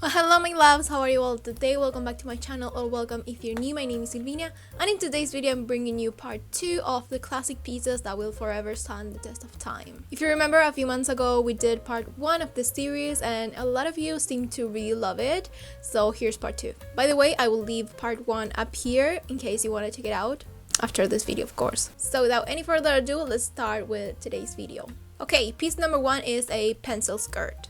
Well, hello my loves, how are you all today? Welcome back to my channel, or welcome if you're new. My name is Silvina, and in today's video I'm bringing you part 2 of the classic pieces that will forever stand the test of time. If you remember, a few months ago we did part 1 of this series and a lot of you seem to really love it, so here's part 2. By the way, I will leave part 1 up here in case you want to check it out after this video, of course. So without any further ado, let's start with today's video. Okay, piece number 1 is a pencil skirt.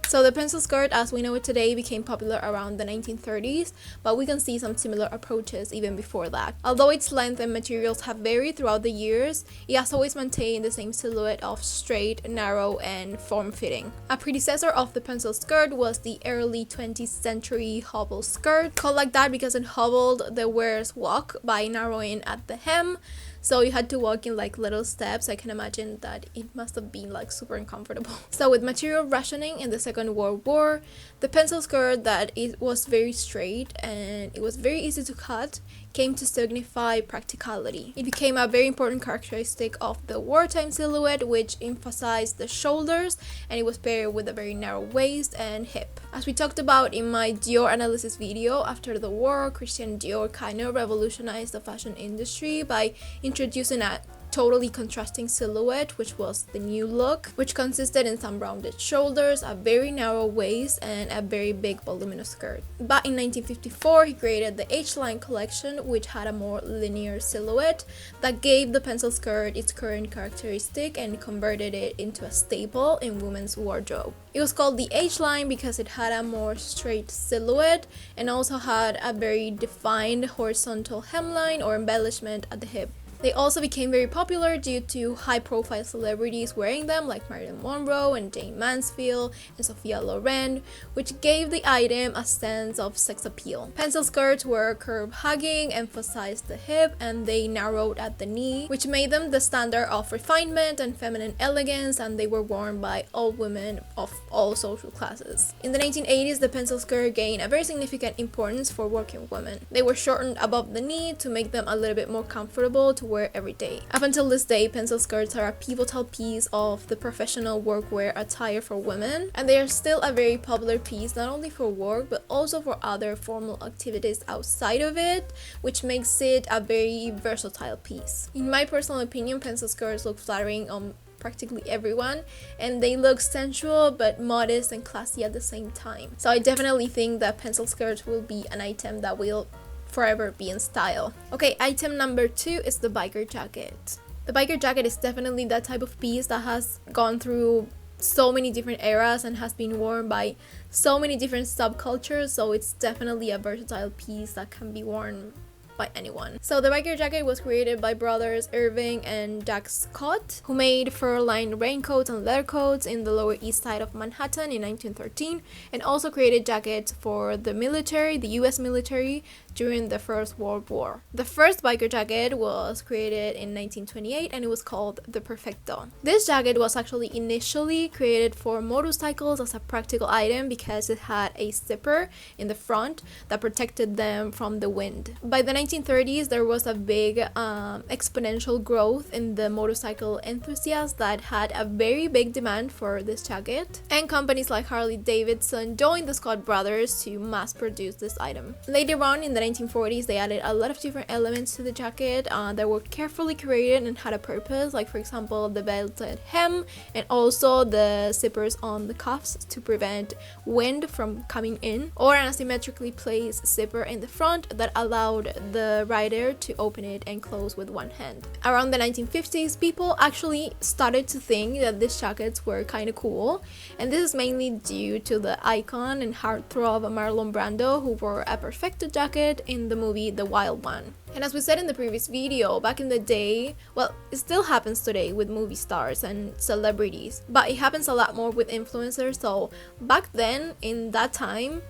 So the pencil skirt as we know it today became popular around the 1930s, but we can see some similar approaches even before that. Although its length and materials have varied throughout the years, it has always maintained the same silhouette of straight, narrow, and form-fitting. A predecessor of the pencil skirt was the early 20th century hobble skirt, called like that because it hobbled the wearer's walk by narrowing at the hem. So you had to walk in like little steps. I can imagine that it must have been like super uncomfortable. So with material rationing in the Second World War, the pencil skirt that it was very straight and it was very easy to cut came to signify practicality. It became a very important characteristic of the wartime silhouette, which emphasized the shoulders, and it was paired with a very narrow waist and hip. As we talked about in my Dior analysis video, after the war, Christian Dior kind of revolutionized the fashion industry by introducing a totally contrasting silhouette, which was the new look, which consisted in some rounded shoulders, a very narrow waist, and a very big voluminous skirt. But in 1954, he created the H-line collection, which had a more linear silhouette that gave the pencil skirt its current characteristic and converted it into a staple in women's wardrobe. It was called the H-line because it had a more straight silhouette and also had a very defined horizontal hemline or embellishment at the hip. They also became very popular due to high-profile celebrities wearing them, like Marilyn Monroe and Jane Mansfield and Sophia Loren, which gave the item a sense of sex appeal. Pencil skirts were curve-hugging, emphasized the hip, and they narrowed at the knee, which made them the standard of refinement and feminine elegance, and they were worn by all women of all social classes. In the 1980s, the pencil skirt gained a very significant importance for working women. They were shortened above the knee to make them a little bit more comfortable to wear every day. Up until this day, pencil skirts are a pivotal piece of the professional workwear attire for women, and they are still a very popular piece not only for work but also for other formal activities outside of it, which makes it a very versatile piece. In my personal opinion, pencil skirts look flattering on practically everyone, and they look sensual but modest and classy at the same time. So I definitely think that pencil skirts will be an item that will forever be in style. Okay, item number 2 is the biker jacket. The biker jacket is definitely that type of piece that has gone through so many different eras and has been worn by so many different subcultures, so it's definitely a versatile piece that can be worn by anyone. So the biker jacket was created by brothers Irving and Jack Scott, who made fur-lined raincoats and leather coats in the Lower East Side of Manhattan in 1913, and also created jackets for the military, the US military, during the First World War. The first biker jacket was created in 1928 and it was called the Perfecto. This jacket was actually initially created for motorcycles as a practical item because it had a zipper in the front that protected them from the wind. By the 1930s, there was a big exponential growth in the motorcycle enthusiasts that had a very big demand for this jacket, and companies like Harley Davidson joined the Scott brothers to mass produce this item. Later on in the 1940s, they added a lot of different elements to the jacket that were carefully curated and had a purpose, like for example the belted hem and also the zippers on the cuffs to prevent wind from coming in, or an asymmetrically placed zipper in the front that allowed the rider to open it and close with one hand. Around the 1950s, people actually started to think that these jackets were kind of cool, and this is mainly due to the icon and heartthrob Marlon Brando, who wore a Perfecto jacket in the movie The Wild One. And as we said in the previous video, back in the day, well, it still happens today with movie stars and celebrities, but it happens a lot more with influencers. So back then, in that time,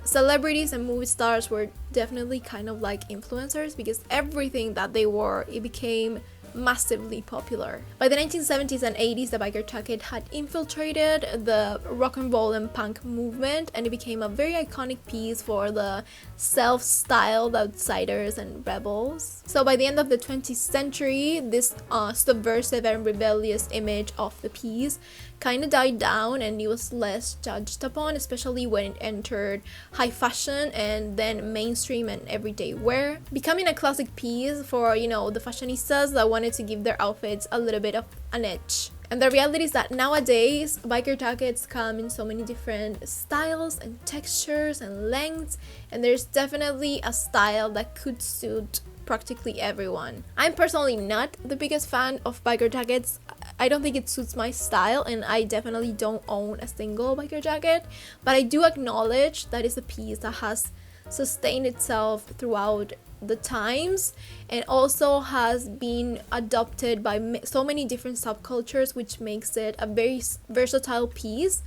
celebrities and movie stars were definitely kind of like influencers because everything that they wore, it became massively popular. By the 1970s and 80s, the biker jacket had infiltrated the rock and roll and punk movement, and it became a very iconic piece for the self-styled outsiders and rebels. So by the end of the 20th century, this subversive and rebellious image of the piece kind of died down, and it was less judged upon, especially when it entered high fashion and then mainstream and everyday wear, becoming a classic piece for, you know, the fashionistas that wanted to give their outfits a little bit of an edge. And the reality is that nowadays, biker jackets come in so many different styles and textures and lengths, and there's definitely a style that could suit practically everyone. I'm personally not the biggest fan of biker jackets. I don't think it suits my style, and I definitely don't own a single biker jacket, but I do acknowledge that it's a piece that has sustained itself throughout the times and also has been adopted by so many different subcultures, which makes it a very versatile piece,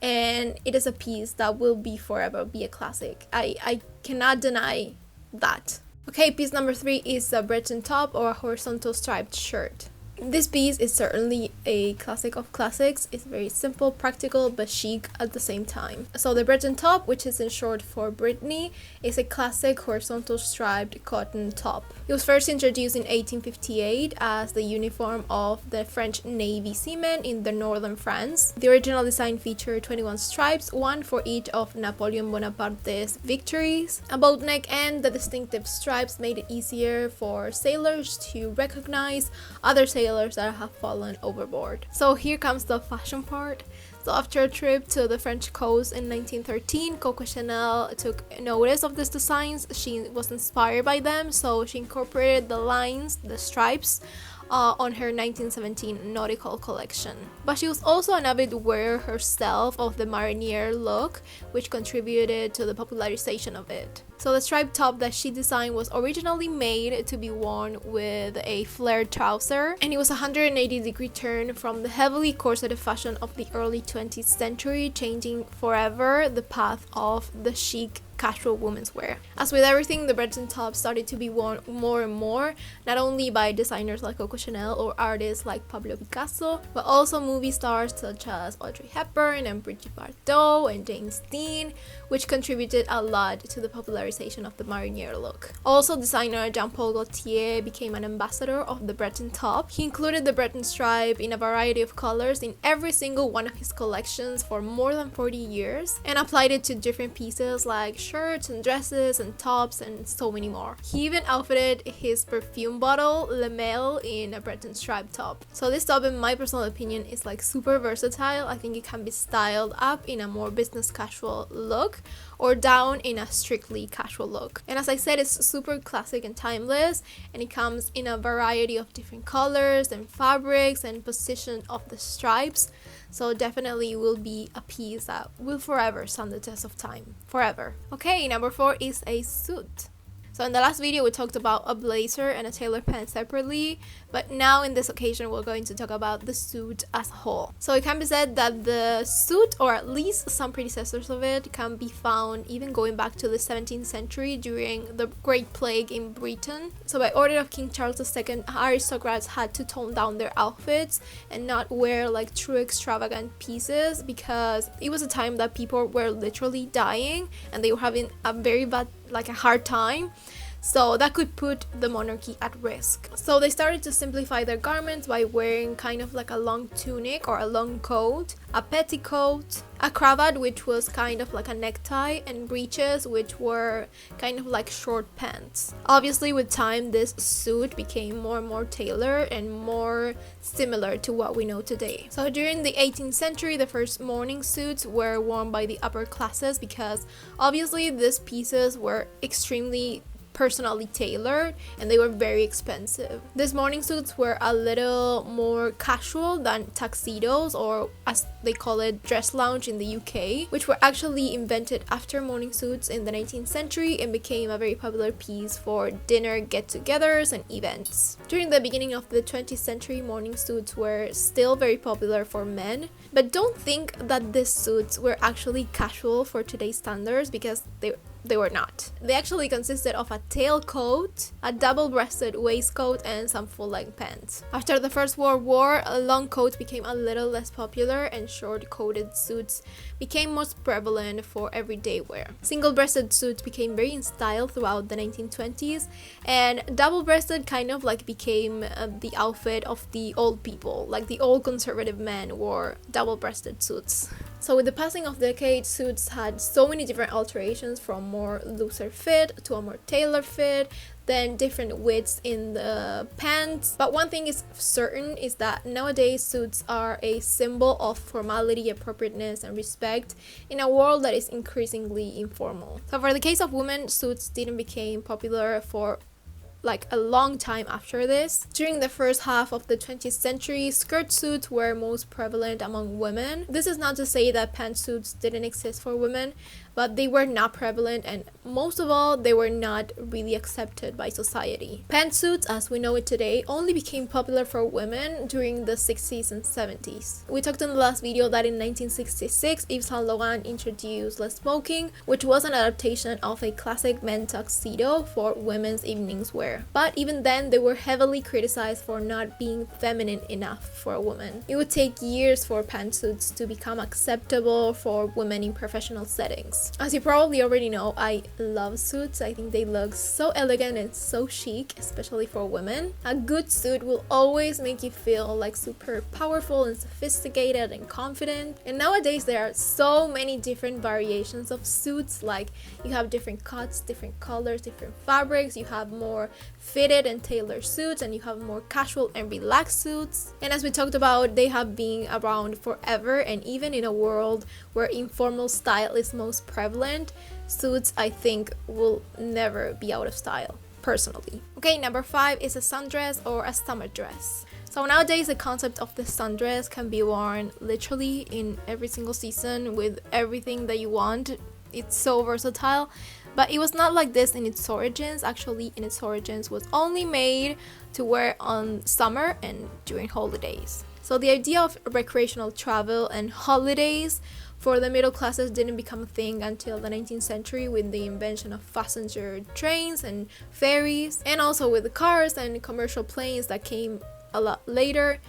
and it is a piece that will be forever be a classic. I cannot deny that. Okay, piece number 3 is a Breton top or a horizontal striped shirt. This piece is certainly a classic of classics. It's very simple, practical, but chic at the same time. So the Breton top, which is in short for Brittany, is a classic horizontal striped cotton top. It was first introduced in 1858 as the uniform of the French Navy seamen in the northern France. The original design featured 21 stripes, one for each of Napoleon Bonaparte's victories. A boat neck and the distinctive stripes made it easier for sailors to recognize other sailors that have fallen overboard. So here comes the fashion part. So after a trip to the French coast in 1913, Coco Chanel took notice of these designs. She was inspired by them, so she incorporated the lines, the stripes, on her 1917 nautical collection. But she was also an avid wearer herself of the marinier look, which contributed to the popularization of it. So the striped top that she designed was originally made to be worn with a flared trouser, and it was a 180-degree turn from the heavily corseted fashion of the early 20th century, changing forever the path of the chic casual women's wear. As with everything, the Breton top started to be worn more and more, not only by designers like Coco Chanel or artists like Pablo Picasso, but also movie stars such as Audrey Hepburn and Brigitte Bardot and James Dean, which contributed a lot to the popularization of the marinier look. Also, designer Jean-Paul Gaultier became an ambassador of the Breton top. He included the Breton stripe in a variety of colors in every single one of his collections for more than 40 years and applied it to different pieces like shirts and dresses and tops and so many more. He even outfitted his perfume bottle Le Mail in a Breton stripe top. So this top, in my personal opinion, is like super versatile. I think it can be styled up in a more business casual look or down in a strictly casual look. And as I said, it's super classic and timeless, and it comes in a variety of different colors and fabrics and position of the stripes. So definitely will be a piece that will forever stand the test of time. Forever. Okay, number 4 is a suit. So in the last video, we talked about a blazer and a tailor pant separately, but now in this occasion, we're going to talk about the suit as a whole. So it can be said that the suit, or at least some predecessors of it, can be found even going back to the 17th century during the Great Plague in Britain. So by order of King Charles II, aristocrats had to tone down their outfits and not wear like true extravagant pieces, because it was a time that people were literally dying and they were having a very bad, like a hard time. So that could put the monarchy at risk. So they started to simplify their garments by wearing kind of like a long tunic or a long coat, a petticoat, a cravat, which was kind of like a necktie, and breeches, which were kind of like short pants. Obviously, with time, this suit became more and more tailored and more similar to what we know today. So during the 18th century, the first morning suits were worn by the upper classes because obviously these pieces were extremely personally tailored and they were very expensive. These morning suits were a little more casual than tuxedos, or as they call it, dress lounge in the UK, which were actually invented after morning suits in the 19th century and became a very popular piece for dinner get-togethers and events. During the beginning of the 20th century, morning suits were still very popular for men, but don't think that these suits were actually casual for today's standards, because they were not. They actually consisted of a tailcoat, a double-breasted waistcoat, and some full-length pants. After the First World War, long coats became a little less popular and short-coated suits became most prevalent for everyday wear. Single-breasted suits became very in style throughout the 1920s, and double-breasted kind of like became the outfit of the old people, like the old conservative men wore double-breasted suits. So with the passing of decades, suits had so many different alterations, from more looser fit to a more tailored fit, then different widths in the pants. But one thing is certain is that nowadays suits are a symbol of formality, appropriateness, and respect in a world that is increasingly informal. So for the case of women, suits didn't become popular for like a long time after this. During the first half of the 20th century, skirt suits were most prevalent among women. This is not to say that pantsuits didn't exist for women, but they were not prevalent, and most of all, they were not really accepted by society. Pantsuits, as we know it today, only became popular for women during the 60s and 70s. We talked in the last video that in 1966, Yves Saint Laurent introduced less smoking, which was an adaptation of a classic men's tuxedo for women's evenings wear. But even then, they were heavily criticized for not being feminine enough for a woman. It would take years for pantsuits to become acceptable for women in professional settings. As you probably already know, I love suits. I think they look so elegant and so chic, especially for women. A good suit will always make you feel like super powerful and sophisticated and confident. And nowadays there are so many different variations of suits, like you have different cuts, different colors, different fabrics. You have more fitted and tailored suits, and you have more casual and relaxed suits. And as we talked about, they have been around forever, and even in a world where informal style is most prevalent, suits I think will never be out of style, personally. Okay, number 5 is a sundress or a summer dress. So nowadays the concept of the sundress can be worn literally in every single season with everything that you want. It's so versatile. But it was not like this in its origins. Actually, in its origins was only made to wear on summer and during holidays. So the idea of recreational travel and holidays for the middle classes didn't become a thing until the 19th century with the invention of passenger trains and ferries, and also with the cars and commercial planes that came a lot later.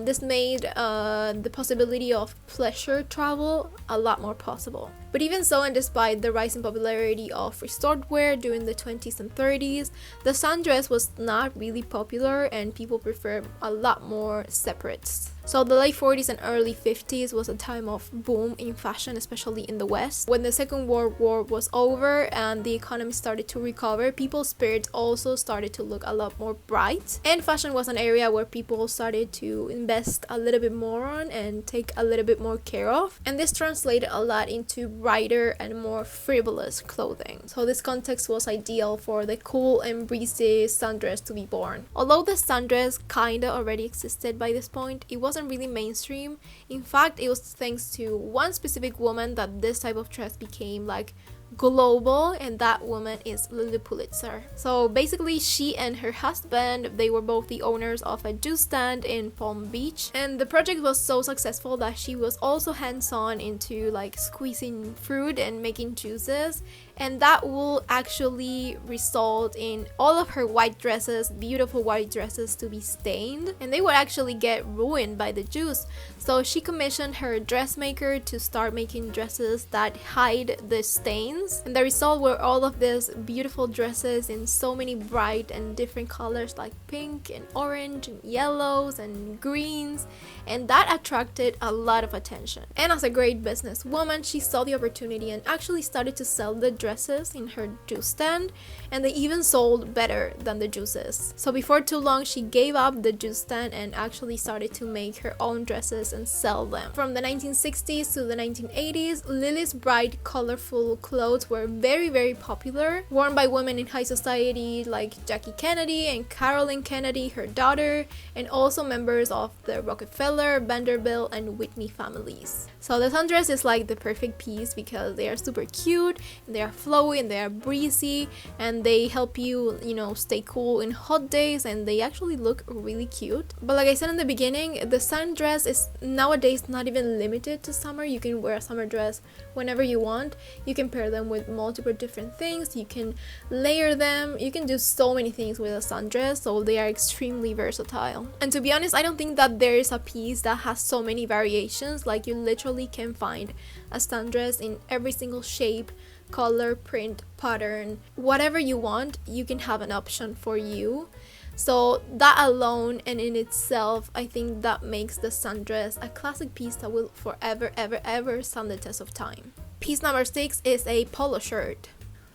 This made the possibility of pleasure travel a lot more possible. But even so, and despite the rising popularity of restored wear during the 20s and 30s, the sundress was not really popular and people preferred a lot more separates. So the late 40s and early 50s was a time of boom in fashion, especially in the West. When the Second World War was over and the economy started to recover, people's spirits also started to look a lot more bright. And fashion was an area where people started to invest a little bit more on and take a little bit more care of. And this translated a lot into brighter and more frivolous clothing. So this context was ideal for the cool and breezy sundress to be born. Although the sundress kinda already existed by this point, it wasn't really mainstream. In fact, it was thanks to one specific woman that this type of dress became like global, and that woman is Lily Pulitzer. So basically, she and her husband, they were both the owners of a juice stand in Palm Beach, and the project was so successful that she was also hands-on into like squeezing fruit and making juices, and that will actually result in all of her white dresses, beautiful white dresses, to be stained, and they would actually get ruined by the juice. So she commissioned her dressmaker to start making dresses that hide the stains, and the result were all of these beautiful dresses in so many bright and different colors like pink and orange and yellows and greens, and that attracted a lot of attention. And as a great businesswoman, she saw the opportunity and actually started to sell the dresses in her juice stand, and they even sold better than the juices. So before too long, she gave up the juice stand and actually started to make her own dresses and sell them. From the 1960s to the 1980s, Lily's bright, colorful clothes were very popular, worn by women in high society like Jackie Kennedy and Carolyn Kennedy, her daughter, and also members of the Rockefeller, Vanderbilt, and Whitney families. So the sundress is like the perfect piece because they are super cute, and they are flowy and they are breezy, and they help you, you know, stay cool in hot days, and they actually look really cute. But like I said in the beginning, the sundress is nowadays not even limited to summer. You can wear a summer dress whenever you want. You can pair them with multiple different things, you can layer them, you can do so many things with a sundress, so they are extremely versatile. And to be honest, I don't think that there is a piece that has so many variations. Like, you literally can find a sundress in every single shape, color, print, pattern, whatever you want, you can have an option for you. So that alone and in itself, I think that makes the sundress a classic piece that will forever ever stand the test of time. Piece number 6 is a polo shirt.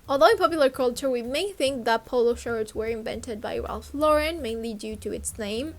Although in popular culture we may think that polo shirts were invented by Ralph Lauren mainly due to its name,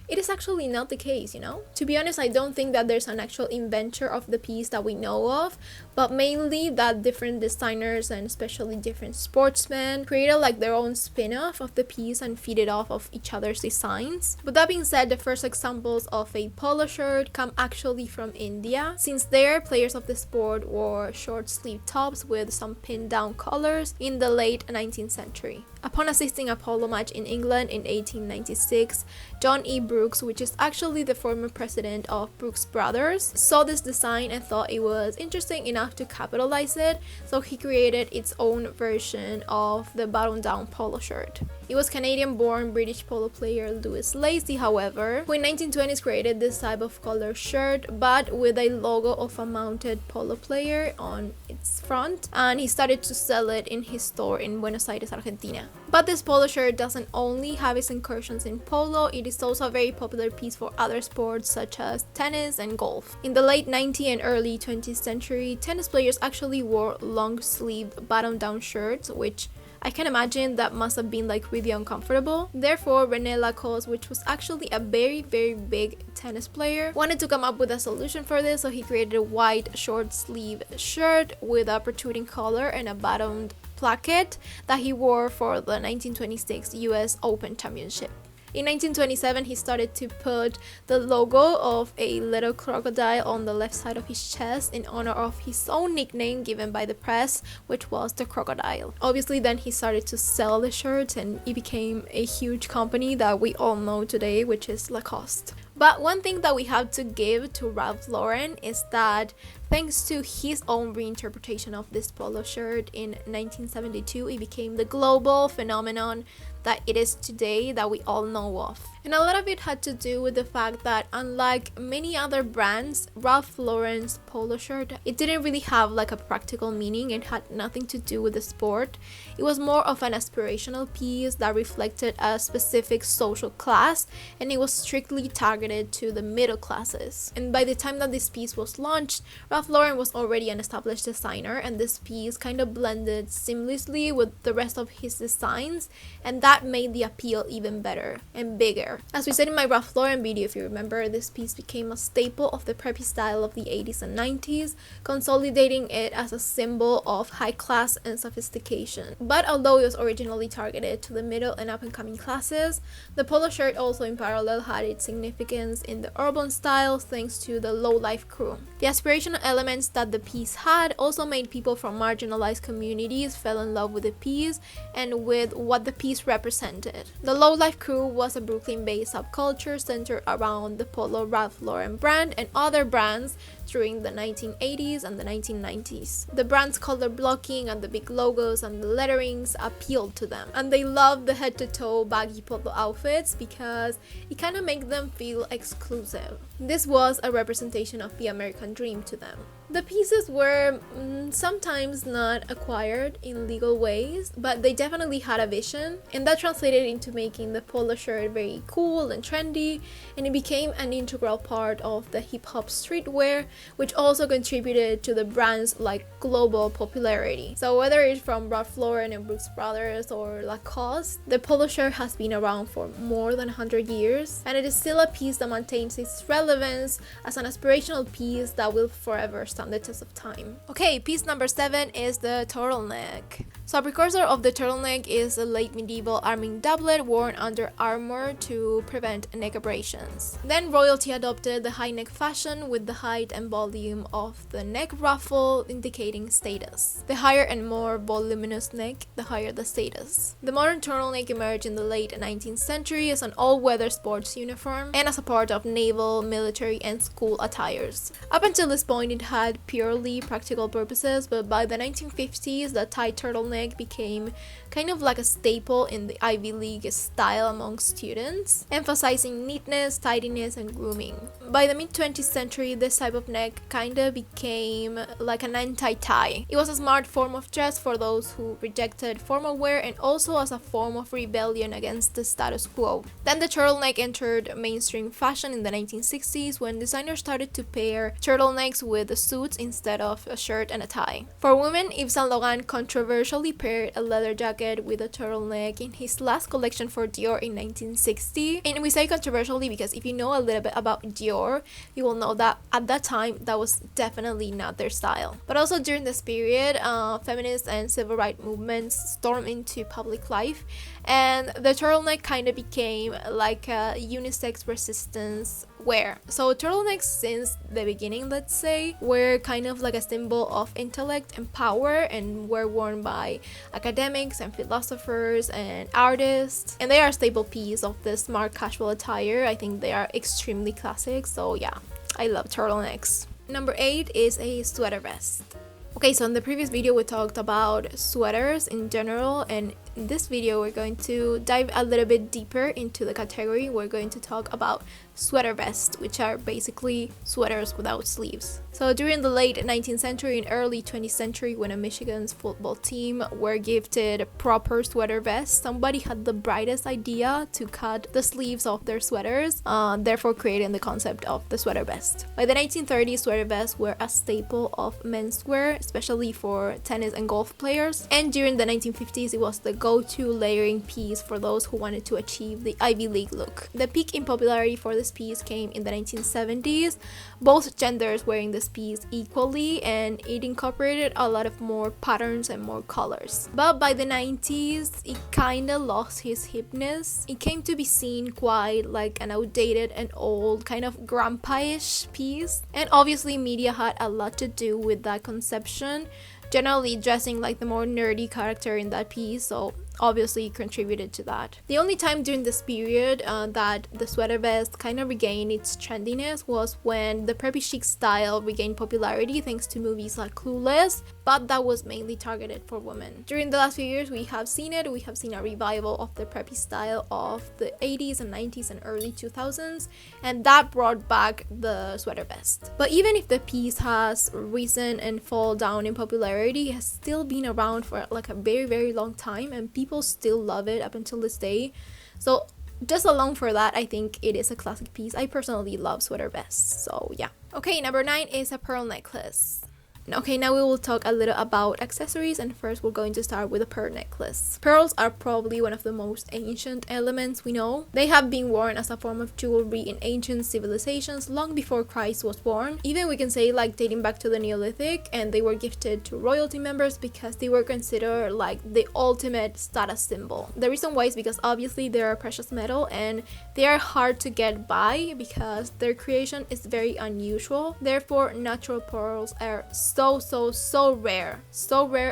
it is actually not the case, you know? To be honest, I don't think that there's an actual inventor of the piece that we know of, but mainly that different designers and especially different sportsmen created like their own spin-off of the piece and feed it off of each other's designs. But that being said, the first examples of a polo shirt come actually from India, since there players of the sport wore short sleeve tops with some pinned down collars in the late 19th century. Upon assisting a polo match in England in 1896, John E. Brooks, which is actually the former president of Brooks Brothers, saw this design and thought it was interesting enough to capitalize it, so he created its own version of the button-down polo shirt. It was Canadian-born British polo player Louis Lacey, however, who in 1920s created this type of color shirt, but with a logo of a mounted polo player on its front, and he started to sell it in his store in Buenos Aires, Argentina. But this polo shirt doesn't only have its incursions in polo, it is also a very popular piece for other sports such as tennis and golf. In the late 19th and early 20th century, tennis players actually wore long-sleeved button-down shirts, which I can imagine that must have been like really uncomfortable. Therefore, René Lacoste, which was actually a very big tennis player, wanted to come up with a solution for this, so he created a white short sleeve shirt with a protruding collar and a buttoned placket that he wore for the 1926 US Open Championship. In 1927, he started to put the logo of a little crocodile on the left side of his chest in honor of his own nickname given by the press, which was the Crocodile. Obviously, then he started to sell the shirts and it became a huge company that we all know today, which is Lacoste. But one thing that we have to give to Ralph Lauren is that thanks to his own reinterpretation of this polo shirt in 1972, it became the global phenomenon that it is today that we all know of. And a lot of it had to do with the fact that unlike many other brands, Ralph Lauren's polo shirt, it didn't really have like a practical meaning. It had nothing to do with the sport. It was more of an aspirational piece that reflected a specific social class, and it was strictly targeted to the middle classes. And by the time that this piece was launched, Ralph Lauren was already an established designer, and this piece kind of blended seamlessly with the rest of his designs, and that made the appeal even better and bigger. As we said in my Ralph Lauren video, if you remember, this piece became a staple of the preppy style of the 80s and 90s, consolidating it as a symbol of high class and sophistication. But although it was originally targeted to the middle and up-and-coming classes, the polo shirt also in parallel had its significance in the urban style thanks to the low-life crew. The aspirational elements that the piece had also made people from marginalized communities fall in love with the piece and with what the piece represented. The low-life crew was a Brooklyn-based subculture centered around the Polo Ralph Lauren brand and other brands during the 1980s and the 1990s. The brand's color blocking and the big logos and the letterings appealed to them, and they loved the head-to-toe baggy polo outfits because it kind of made them feel exclusive. This was a representation of the American dream to them. The pieces were sometimes not acquired in legal ways, but they definitely had a vision, and that translated into making the polo shirt very cool and trendy, and it became an integral part of the hip-hop streetwear, which also contributed to the brand's like global popularity. So whether it's from Ralph Lauren and Brooks Brothers or Lacoste, the polo shirt has been around for more than 100 years, and it is still a piece that maintains its relevance as an aspirational piece that will forever stand the test of time. Okay, piece number 7 is the turtleneck. So a precursor of the turtleneck is a late medieval arming doublet worn under armor to prevent neck abrasions. Then royalty adopted the high neck fashion with the height and volume of the neck ruffle indicating status. The higher and more voluminous neck, the higher the status. The modern turtleneck emerged in the late 19th century as an all-weather sports uniform and as a part of naval, military, and school attires. Up until this point, it had purely practical purposes, but by the 1950s, the tight turtleneck became kind of like a staple in the Ivy League style among students, emphasizing neatness, tidiness, and grooming. By the mid-20th century, this type of neck kinda became like an anti-tie. It was a smart form of dress for those who rejected formal wear and also as a form of rebellion against the status quo. Then the turtleneck entered mainstream fashion in the 1960s when designers started to pair turtlenecks with suits instead of a shirt and a tie. For women, Yves Saint Laurent controversially paired a leather jacket with a turtleneck in his last collection for Dior in 1960. And we say controversially because if you know a little bit about Dior, you will know that at that time that was definitely not their style. But also during this period, feminist and civil rights movements stormed into public life, and the turtleneck kind of became like a unisex resistance wear. So turtlenecks since the beginning, let's say, were kind of like a symbol of intellect and power and were worn by academics and philosophers and artists, and they are a staple piece of the smart casual attire. I think they are extremely classic, so yeah, I love turtlenecks. Number 8 is a sweater vest. Okay, so in the previous video we talked about sweaters in general, and in this video we're going to dive a little bit deeper into the category. We're going to talk about sweater vests, which are basically sweaters without sleeves. So during the late 19th century and early 20th century, when a Michigan's football team were gifted proper sweater vests, somebody had the brightest idea to cut the sleeves of their sweaters, therefore creating the concept of the sweater vest. By the 1930s, sweater vests were a staple of menswear, especially for tennis and golf players. And during the 1950s, it was the go-to layering piece for those who wanted to achieve the Ivy League look. The peak in popularity for this piece came in the 1970s, both genders wearing this piece equally, and it incorporated a lot of more patterns and more colors. But by the 90s, it kinda lost its hipness. It came to be seen quite like an outdated and old kind of grandpa-ish piece, and obviously media had a lot to do with that conception, generally dressing like the more nerdy character in that piece, so obviously contributed to that. The only time during this period that the sweater vest kind of regained its trendiness was when the preppy chic style regained popularity thanks to movies like Clueless, but that was mainly targeted for women. During the last few years we have seen a revival of the preppy style of the 80s and 90s and early 2000s, and that brought back the sweater vest. But even if the piece has risen and fall down in popularity, it has still been around for like a very, very long time, and people still love it up until this day. So just alone for that, I think it is a classic piece. I personally love sweater vests, so yeah. Okay, number 9 is a pearl necklace. Okay, now we will talk a little about accessories, and first we're going to start with a pearl necklace. Pearls are probably one of the most ancient elements we know. They have been worn as a form of jewelry in ancient civilizations long before Christ was born. Even we can say like dating back to the Neolithic, and they were gifted to royalty members because they were considered like the ultimate status symbol. The reason why is because obviously they are precious metal and they are hard to get by because their creation is very unusual. Therefore, natural pearls are so rare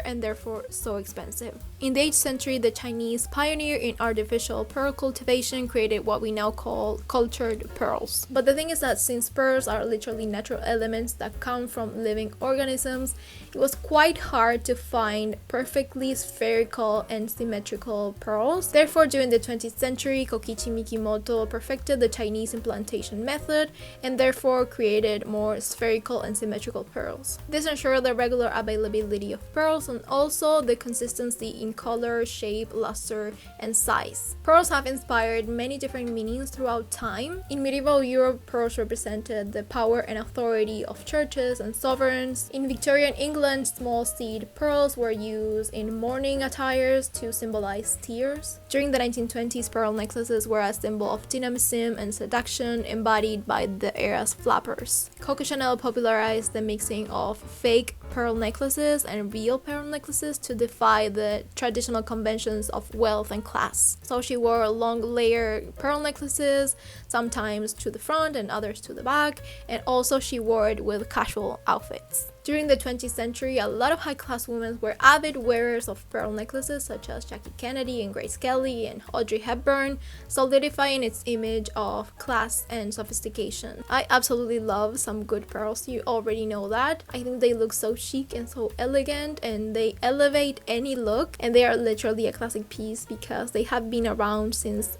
and therefore so expensive. In the 8th century, the Chinese pioneer in artificial pearl cultivation created what we now call cultured pearls. But the thing is that since pearls are literally natural elements that come from living organisms, it was quite hard to find perfectly spherical and symmetrical pearls. Therefore, during the 20th century, Kokichi Mikimoto perfected the Chinese implantation method and therefore created more spherical and symmetrical pearls. This ensured the regular availability of pearls and also the consistency in color, shape, luster, and size. Pearls have inspired many different meanings throughout time. In medieval Europe, pearls represented the power and authority of churches and sovereigns. In Victorian England, small seed pearls were used in mourning attires to symbolize tears. During the 1920s, pearl necklaces were a symbol of dynamism and seduction, embodied by the era's flappers. Coco Chanel popularized the mixing of fake pearl necklaces and real pearl necklaces to defy the traditional conventions of wealth and class. So she wore long layered pearl necklaces, sometimes to the front and others to the back, and also she wore it with casual outfits. During the 20th century, a lot of high-class women were avid wearers of pearl necklaces, such as Jackie Kennedy and Grace Kelly and Audrey Hepburn, solidifying its image of class and sophistication. I absolutely love some good pearls, you already know that. I think they look so chic and so elegant, and they elevate any look, and they are literally a classic piece because they have been around since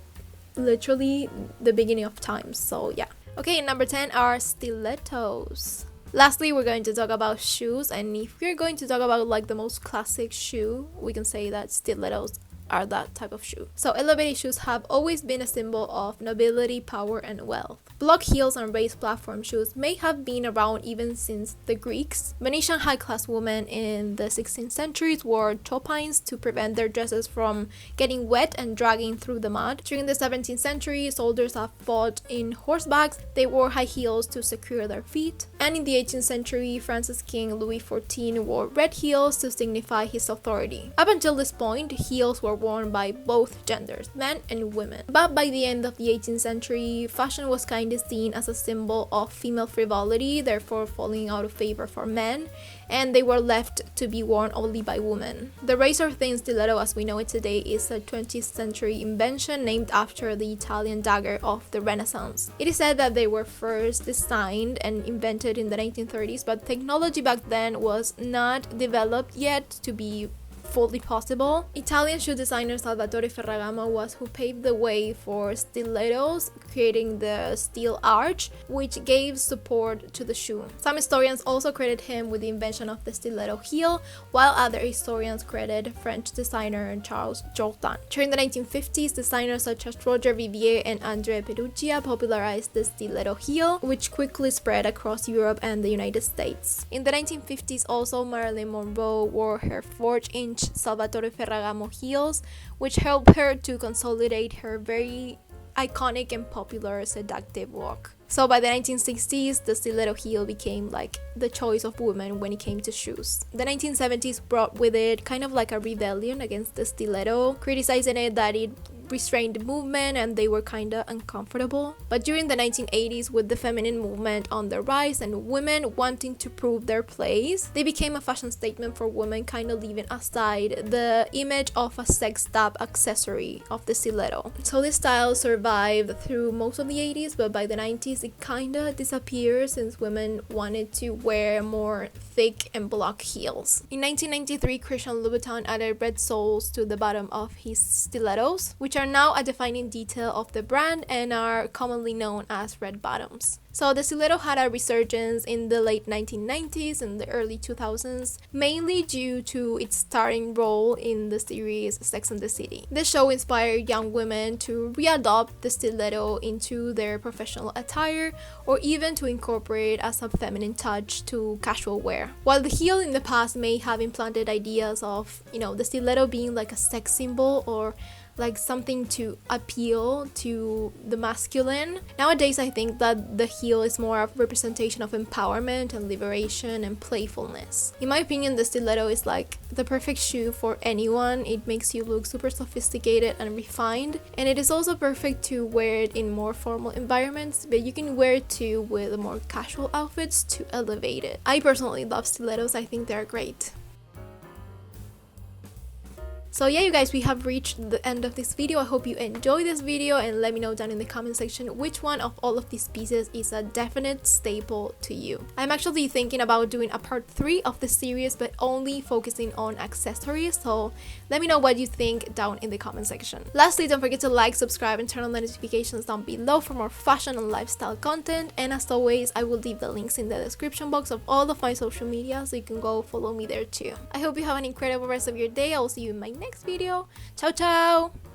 literally the beginning of time, so yeah. Okay, number 10 are stilettos. Lastly, we're going to talk about shoes, and if we're going to talk about like the most classic shoe, we can say that stilettos are that type of shoe. So elevated shoes have always been a symbol of nobility, power, and wealth. Block heels and raised platform shoes may have been around even since the Greeks. Venetian high-class women in the 16th centuries wore topines to prevent their dresses from getting wet and dragging through the mud. During the 17th century, soldiers have fought in horsebacks. They wore high heels to secure their feet. And in the 18th century, France's King Louis XIV wore red heels to signify his authority. Up until this point, heels were worn by both genders, men and women. But by the end of the 18th century, fashion was kind of seen as a symbol of female frivolity, therefore falling out of favor for men, and they were left to be worn only by women. The razor-thin stiletto as we know it today is a 20th century invention named after the Italian dagger of the Renaissance. It is said that they were first designed and invented in the 1930s, but technology back then was not developed yet to be fully possible. Italian shoe designer Salvatore Ferragamo was who paved the way for stilettos, creating the steel arch, which gave support to the shoe. Some historians also credit him with the invention of the stiletto heel, while other historians credit French designer Charles Jourdan. During the 1950s, designers such as Roger Vivier and Andrea Perugia popularized the stiletto heel, which quickly spread across Europe and the United States. In the 1950s also, Marilyn Monroe wore her 4-inch Salvatore Ferragamo heels, which helped her to consolidate her very iconic and popular seductive walk. So by the 1960s, the stiletto heel became like the choice of women when it came to shoes. The 1970s brought with it kind of like a rebellion against the stiletto, criticizing it that it restrained movement and they were kinda uncomfortable. But during the 1980s, with the feminine movement on the rise and women wanting to prove their place, they became a fashion statement for women, kinda leaving aside the image of a sex stop accessory of the stiletto. So this style survived through most of the 80s, but by the 90s it kinda disappeared since women wanted to wear more thick and block heels. In 1993, Christian Louboutin added red soles to the bottom of his stilettos, which are now a defining detail of the brand and are commonly known as red bottoms. So the stiletto had a resurgence in the late 1990s and the early 2000s, mainly due to its starring role in the series Sex and the City. This show inspired young women to readopt the stiletto into their professional attire, or even to incorporate as a feminine touch to casual wear. While the heel in the past may have implanted ideas of, the stiletto being like a sex symbol or like something to appeal to the masculine, nowadays I think that the heel is more of a representation of empowerment and liberation and playfulness. In my opinion, the stiletto is like the perfect shoe for anyone. It makes you look super sophisticated and refined, and it is also perfect to wear it in more formal environments, but you can wear it too with more casual outfits to elevate it. I personally love stilettos. I think they're great. So yeah, you guys, we have reached the end of this video. I hope you enjoyed this video, and let me know down in the comment section which one of all of these pieces is a definite staple to you. I'm actually thinking about doing a part 3 of the series, but only focusing on accessories, so let me know what you think down in the comment section. Lastly, don't forget to like, subscribe, and turn on the notifications down below for more fashion and lifestyle content, and as always, I will leave the links in the description box of all of my social media so you can go follow me there too. I hope you have an incredible rest of your day. I will see you in my next video. Ciao ciao!